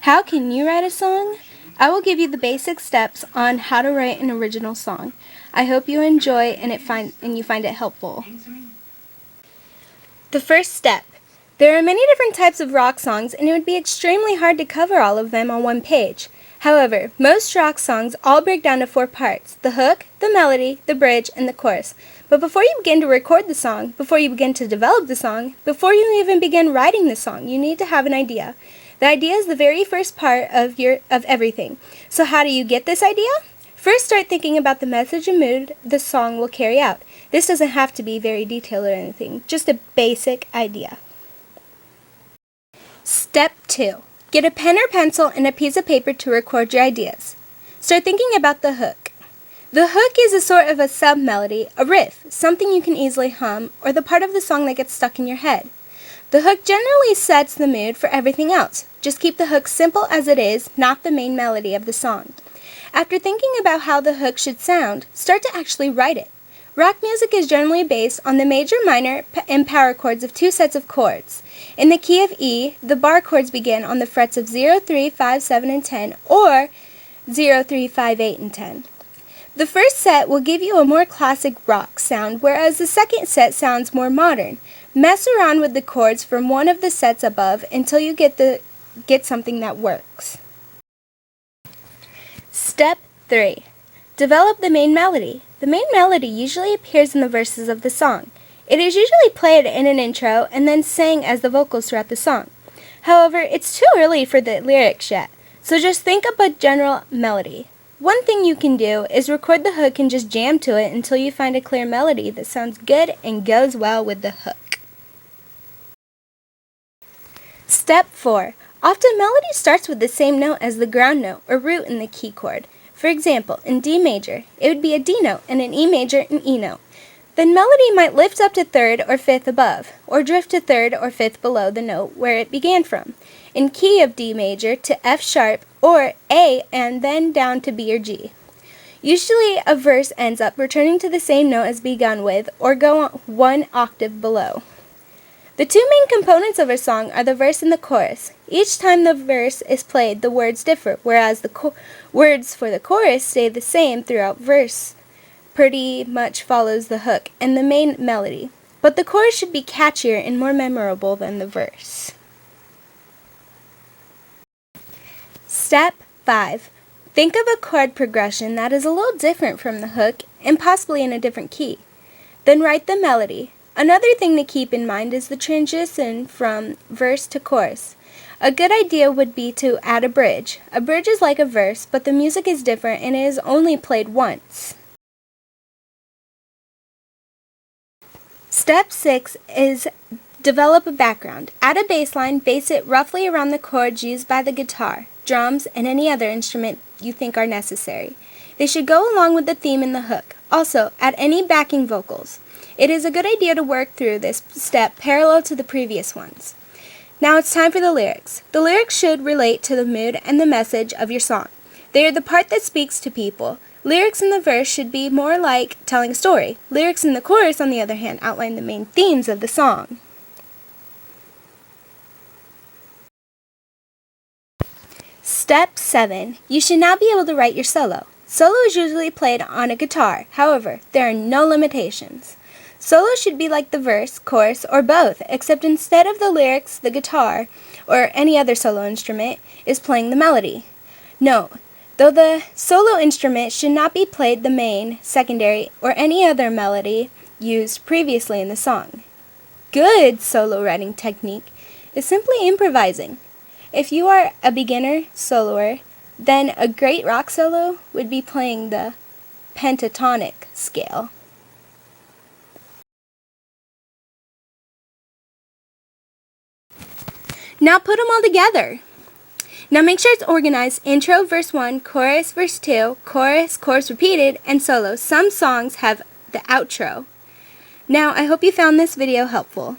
How can you write a song? I will give you the basic steps on how to write an original song. I hope you enjoy and you find it helpful. The first step. There are many different types of rock songs, and it would be extremely hard to cover all of them on one page. However, most rock songs all break down to 4 parts: the hook, the melody, the bridge, and the chorus. But before you begin to record the song, before you begin to develop the song, before you even begin writing the song, you need to have an idea. The idea is the very first part of everything. So how do you get this idea? First, start thinking about the message and mood the song will carry out. This doesn't have to be very detailed or anything, just a basic idea. Step 2. Get a pen or pencil and a piece of paper to record your ideas. Start thinking about the hook. The hook is a sort of a sub-melody, a riff, something you can easily hum, or the part of the song that gets stuck in your head. The hook generally sets the mood for everything else. Just keep the hook simple as it is, not the main melody of the song. After thinking about how the hook should sound, start to actually write it. Rock music is generally based on the major, minor, and power chords of 2 sets of chords. In the key of E, the bar chords begin on the frets of 0, 3, 5, 7, and 10, or 0, 3, 5, 8, and 10. The first set will give you a more classic rock sound, whereas the second set sounds more modern. Mess around with the chords from one of the sets above until you get something that works. Step 3. Develop the main melody. The main melody usually appears in the verses of the song. It is usually played in an intro and then sang as the vocals throughout the song. However, it's too early for the lyrics yet, so just think up a general melody. One thing you can do is record the hook and just jam to it until you find a clear melody that sounds good and goes well with the hook. Step 4. Often melody starts with the same note as the ground note or root in the key chord. For example, in D major, it would be a D note, and in E major, an E note. Then melody might lift up to 3rd or 5th above, or drift to 3rd or 5th below the note where it began from. In key of D major to F sharp or A, and then down to B or G. Usually a verse ends up returning to the same note as begun with, or go 1 octave below. The 2 main components of a song are the verse and the chorus. Each time the verse is played, the words differ, whereas the words for the chorus stay the same throughout. Verse pretty much follows the hook and the main melody, but the chorus should be catchier and more memorable than the verse. Step 5. Think of a chord progression that is a little different from the hook and possibly in a different key. Then write the melody. Another thing to keep in mind is the transition from verse to chorus. A good idea would be to add a bridge. A bridge is like a verse, but the music is different and it is only played once. Step 6 is develop a background. Add a bass line, base it roughly around the chords used by the guitar, drums, and any other instrument you think are necessary. They should go along with the theme and the hook. Also, add any backing vocals. It is a good idea to work through this step parallel to the previous ones. Now it's time for the lyrics. The lyrics should relate to the mood and the message of your song. They are the part that speaks to people. Lyrics in the verse should be more like telling a story. Lyrics in the chorus, on the other hand, outline the main themes of the song. Step 7. You should now be able to write your solo. Solo is usually played on a guitar. However, there are no limitations. Solo should be like the verse, chorus, or both, except instead of the lyrics, the guitar, or any other solo instrument, is playing the melody. Note, though the solo instrument should not be played the main, secondary, or any other melody used previously in the song. Good solo writing technique is simply improvising. If you are a beginner soloer, then a great rock solo would be playing the pentatonic scale. Now put them all together. Now make sure it's organized: intro, verse 1, chorus, verse 2, chorus, chorus repeated, and solo. Some songs have the outro. Now I hope you found this video helpful.